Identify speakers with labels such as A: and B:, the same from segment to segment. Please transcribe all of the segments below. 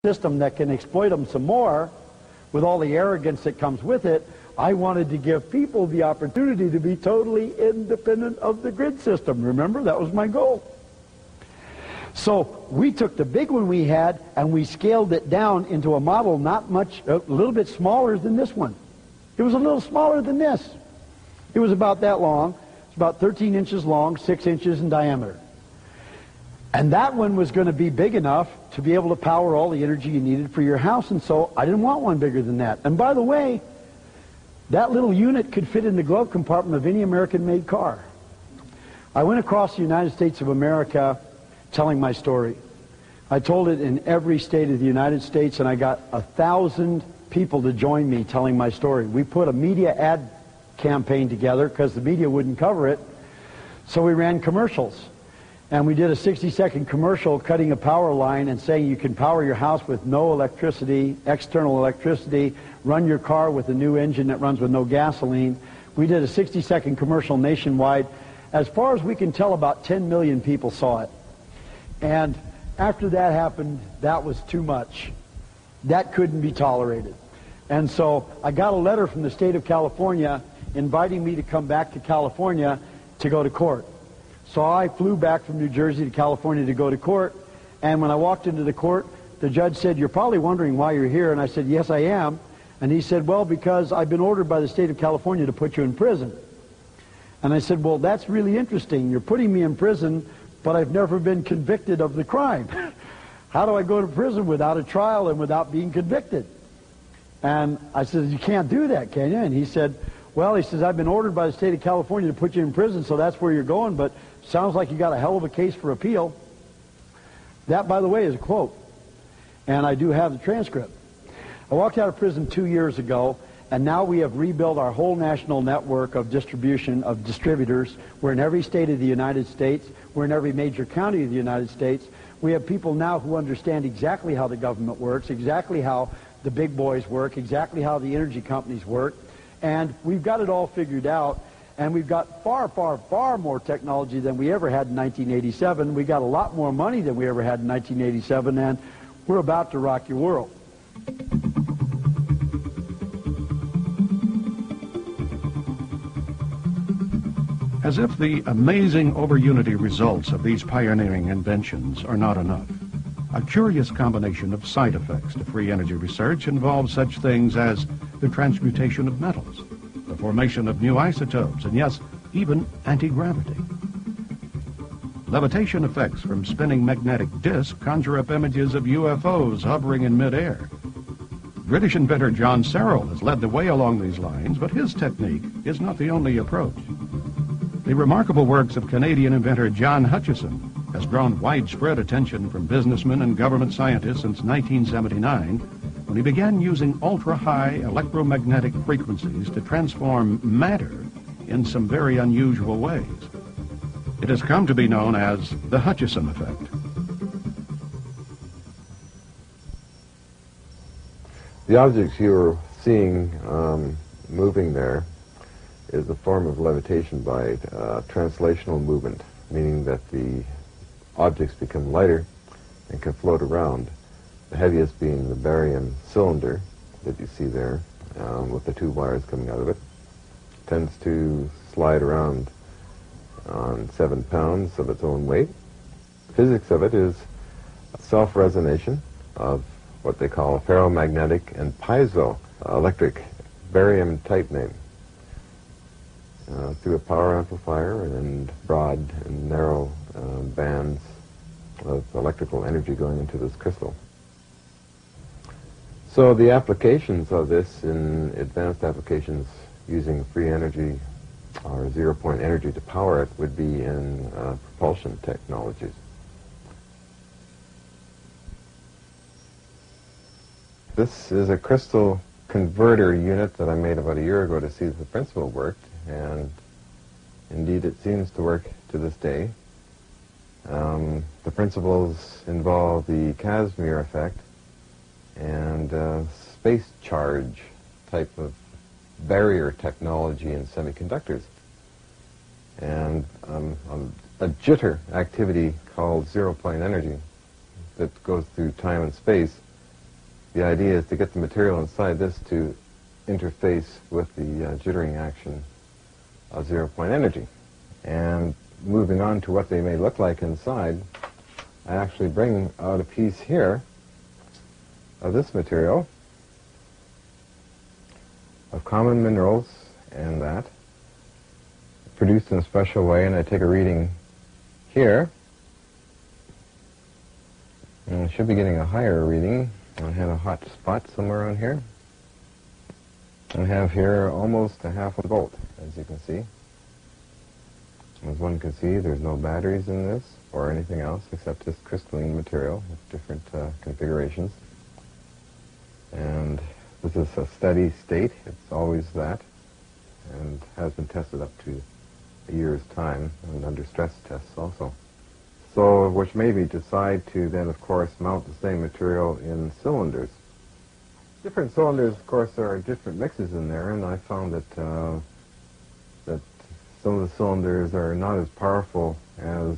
A: system that can exploit them some more with all the arrogance that comes with it. I wanted to give people the opportunity to be totally independent of the grid system. Remember, that was my goal. So we took the big one we had and we scaled it down into a model not much, a little bit smaller than this one. It was a little smaller than this. It was about that long. It's about 13 inches long, 6 inches in diameter. And that one was going to be big enough to be able to power all the energy you needed for your house, and so I didn't want one bigger than that. And by the way, that little unit could fit in the glove compartment of any American-made car. I went across the United States of America telling my story. I told it in every state of the United States, and I got 1,000 people to join me telling my story. We put a media ad campaign together because the media wouldn't cover it, so we ran commercials. And we did a 60-second commercial cutting a power line and saying you can power your house with no electricity, external electricity, run your car with a new engine that runs with no gasoline. We did a 60-second commercial nationwide. As far as we can tell, about 10 million people saw it. And after that happened, that was too much. That couldn't be tolerated. And so I got a letter from the state of California inviting me to come back to California to go to court. So I flew back from New Jersey to California to go to court, and when I walked into the court, the judge said, "You're probably wondering why you're here," and I said, "Yes, I am." And he said, "Well, because I've been ordered by the state of California to put you in prison." And I said, "Well, that's really interesting. You're putting me in prison, but I've never been convicted of the crime. How do I go to prison without a trial and without being convicted?" And I said, "You can't do that, can you?" And he said, "Well," he says, "I've been ordered by the state of California to put you in prison, so that's where you're going, but sounds like you got a hell of a case for appeal." That, by the way, is a quote, and I do have the transcript. I walked out of prison 2 years ago, and now we have rebuilt our whole national network of distribution of distributors. We're in every state of the United States. We're in every major county of the United States. We have people now who understand exactly how the government works, exactly how the big boys work, exactly how the energy companies work, and we've got it all figured out. And we've got far, far, far more technology than we ever had in 1987. We got a lot more money than we ever had in 1987, and we're about to rock your world.
B: As if the amazing over-unity results of these pioneering inventions are not enough, a curious combination of side effects to free energy research involves such things as the transmutation of metals, the formation of new isotopes, and yes, even anti-gravity. Levitation effects from spinning magnetic disks conjure up images of UFOs hovering in midair. British inventor John Searle has led the way along these lines, but his technique is not the only approach. The remarkable works of Canadian inventor John Hutchison has drawn widespread attention from businessmen and government scientists since 1979, when he began using ultra-high electromagnetic frequencies to transform matter in some very unusual ways. It has come to be known as the Hutchison effect.
C: The objects you're seeing moving there is a form of levitation by translational movement, meaning that the objects become lighter and can float around. The heaviest being the barium cylinder that you see there, with the two wires coming out of it. Tends to slide around on 7 pounds of its own weight. Physics of it is self-resonation of what they call ferromagnetic and piezoelectric barium type name through a power amplifier and broad and narrow bands of electrical energy going into this crystal. So the applications of this in advanced applications using free energy or zero-point energy to power it would be in propulsion technologies. This is a crystal converter unit that I made about a year ago to see if the principle worked, and indeed it seems to work to this day. The principles involve the Casimir effect and space charge type of barrier technology in semiconductors, and a jitter activity called zero-point energy that goes through time and space The idea is to get the material inside this to interface with the jittering action of zero-point energy. And moving on to what they may look like inside, I actually bring out a piece here of this material, of common minerals and that, produced in a special way, and I take a reading here. And I should be getting a higher reading. I have a hot spot somewhere around here. I have here almost a half a volt, as you can see. As one can see, there's no batteries in this or anything else except this crystalline material with different configurations. And this is a steady state. It's always that, and has been tested up to a year's time and under stress tests also. So, which made me decide to then, of course, mount the same material in cylinders. Different cylinders, of course, there are different mixes in there, and I found that that some of the cylinders are not as powerful as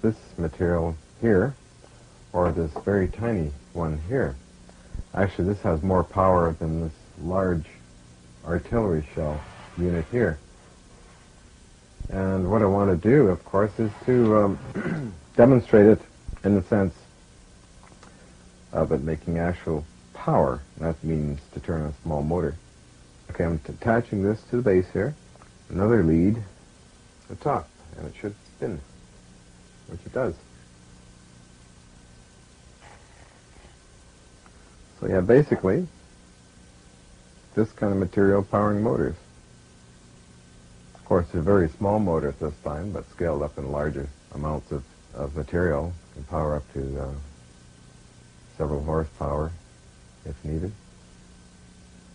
C: this material here, or this very tiny one here. Actually, this has more power than this large artillery shell unit here. And what I want to do, of course, is to demonstrate it in the sense of it making actual power. That means to turn a small motor. Okay, I'm attaching this to the base here, another lead at the top, and it should spin, which it does. So yeah, basically, this kind of material powering motors. Of course, it's a very small motor at this time, but scaled up in larger amounts of material can power up to several horsepower if needed.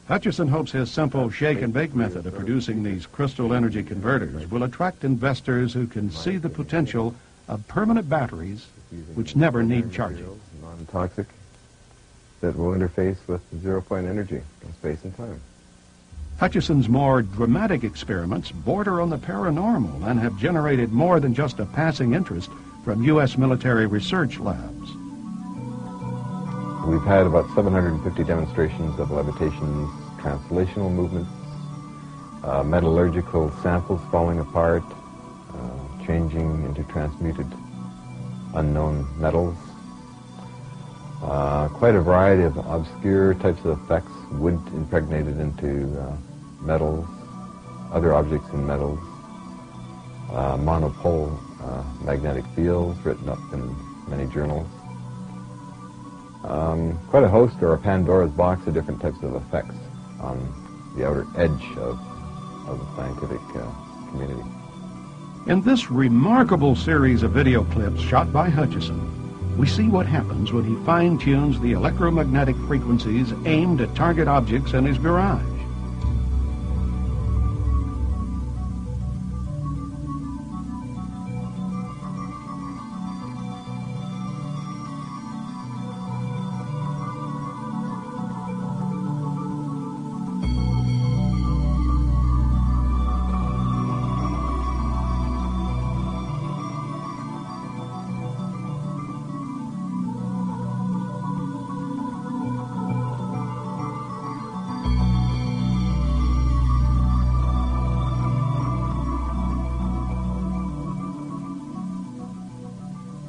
B: Hutchison hopes his simple shake-and-bake method of producing these crystal energy converters will attract investors who can see the potential of permanent batteries which never need charging.
C: Non-toxic, that will interface with zero-point energy in space and time.
B: Hutchison's more dramatic experiments border on the paranormal and have generated more than just a passing interest from U.S. military research labs.
C: We've had about 750 demonstrations of levitations, translational movements, metallurgical samples falling apart, changing into transmuted unknown metals. Quite a variety of obscure types of effects, wood impregnated into metals, other objects in metals, monopole magnetic fields written up in many journals. Quite a host, or a Pandora's box, of different types of effects on the outer edge of the scientific community.
B: In this remarkable series of video clips shot by Hutchison, we see what happens when he fine-tunes the electromagnetic frequencies aimed at target objects in his garage.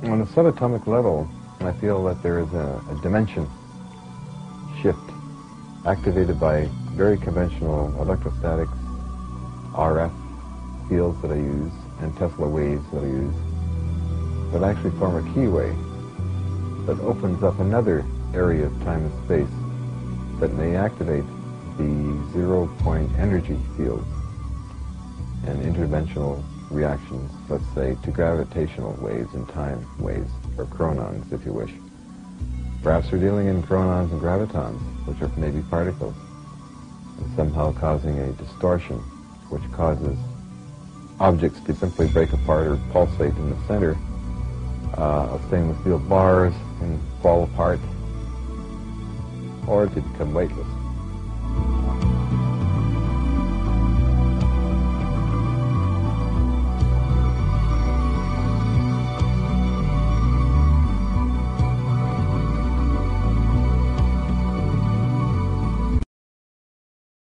C: On a subatomic level, I feel that there is a dimension shift activated by very conventional electrostatics, RF fields that I use, and Tesla waves that I use, that actually form a keyway that opens up another area of time and space that may activate the zero-point energy fields and interdimensional reactions, let's say, to gravitational waves and time waves, or chronons, if you wish. Perhaps we're dealing in chronons and gravitons, which are maybe particles, and somehow causing a distortion, which causes objects to simply break apart or pulsate in the center of stainless steel bars and fall apart, or to become weightless.